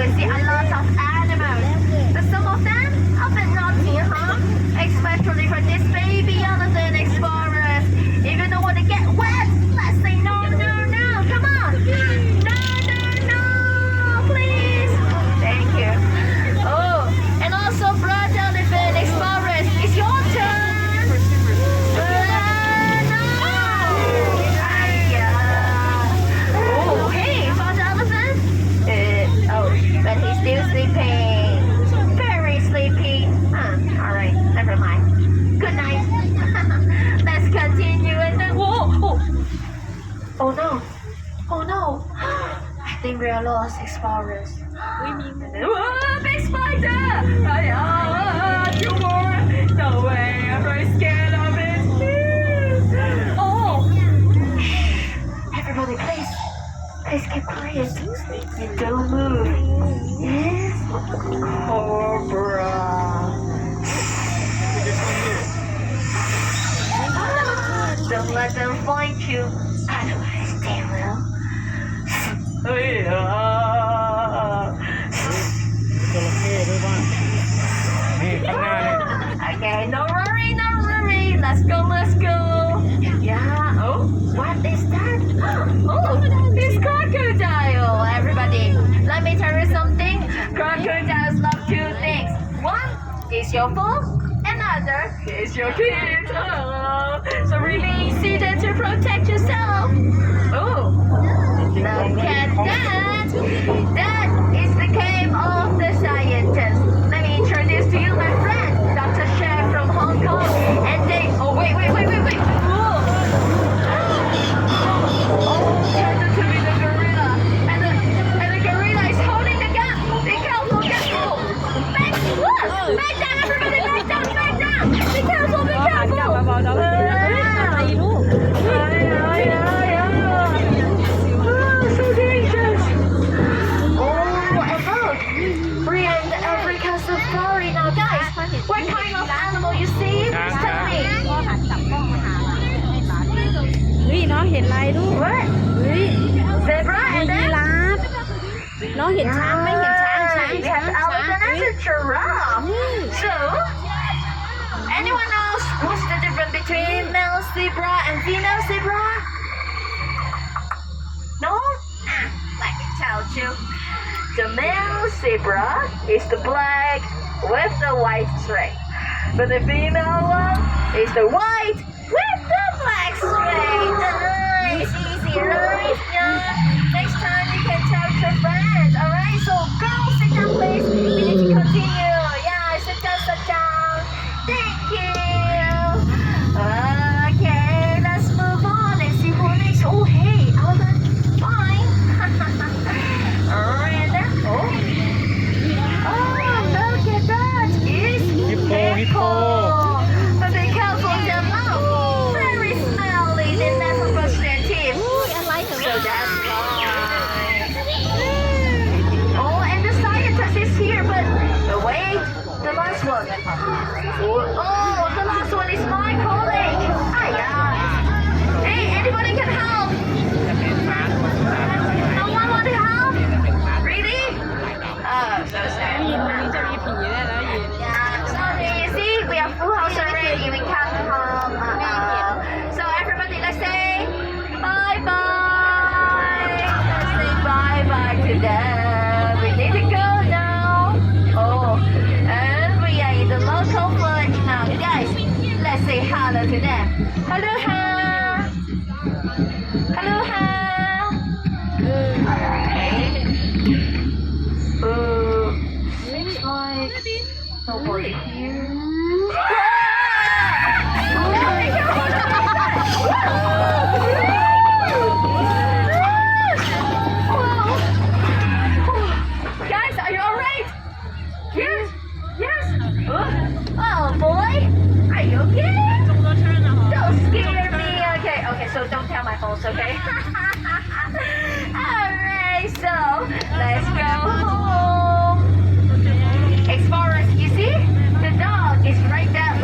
we see a lot of animals. But some of them are a bit naughty, huh? Especially for this baby elephant explorers. If you don't want to get wet, let's say no, no, no. Come on. No, no, no. Please. Thank you. Oh, and also broad elephant explorers, it's your turn. No. Oh, hey, broad elephant. But he's still sleeping. Very sleepy. Alright, never mind. Good night. Let's continue and then. Whoa! Oh no! Oh no! I think we are lost explorers. Big spider! Tumor! No way! I'm very scared of it. Oh! Everybody, please keep quiet and don't move. Yes, Cobra. Don't let them find you. Otherwise, they will. จระเข้ด้วยบ้างนี่ข้างหน้านี่ Okay, no worry. Let's go. Yeah. Oh, what is that? Oh, it's crocodile. Everybody, let me tell you something. Crocodiles love two things. One is your food. Another is your kids. So really easy to protect yourself. Oh, look at that. That is the cave of the scientist. Let me introduce to you my friend, Dr. Chef from Hong Kong. And they. Oh wait. Oh, turned out to be the gorilla. And the gorilla is holding the gun. Be careful. Back down, everybody. Back down. Be careful. So dangerous. Oh, and look. We're in the African safari now, guys. What kind of animal you see? Tell me. เฮ้ยน้องเห็นอะไรลูก What? เฮ้ย Zebra มี and ยี then? ราฟน้องเห็นช้างไหมเห็นช้าง We have elephant and a giraffe. So, anyone else? What's the difference between male zebra and female zebra? No? Let me tell you. The male zebra is the black with the white stripe. But the female one is the white with the black stripe. Nice, easy, right? Yeah. Next time you can tell your friends. Alright, so girls, sit down please. We need to continue. Yeah, sit down. Thank you. Okay, let's move on and see who next. Oh, hey, elephant. Fine. Alright, and then. Oh, look at that. It's hippo. But be careful of their mouth. Very smelly. They never brush their teeth. อะไรเหรอ So that's fine. Oh, and the scientist is here, but wait, the last one. Oh, the last one is my colleague. Hiya. Hey, anybody can help? No one want to help? Really? Oh, so sad. ยินวันนี้จะมีผีได้แล้วยิน Yeah, sorry. See, we are full house already. We can't come. So everybody, let's say bye-bye. Let's say bye-bye to them. We need to go now. Oh, and we are in the local village now. Guys, let's say hello to them. Hello. Seems like nobody here. Guys, are you alright? Yes. Oh boy, are you okay? Don't scare me. Okay. So don't tell my boss, okay? Alright, so let's go home. Explorers, you see? The dog is right there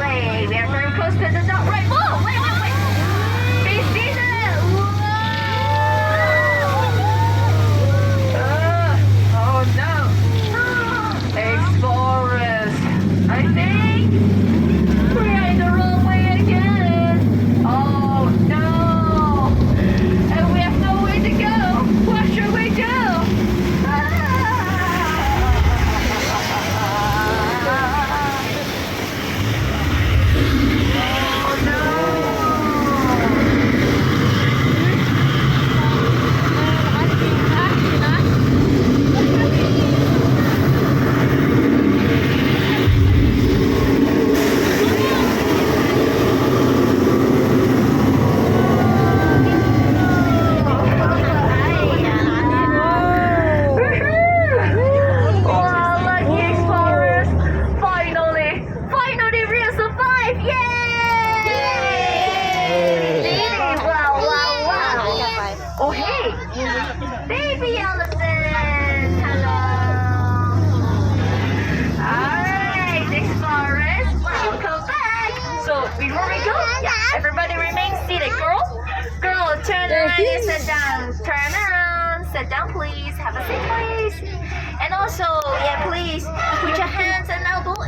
Everybody remain seated. Girl, turn around and sit down. Turn around, sit down, please. Have a seat, please. And also, yeah, please put your hands and elbow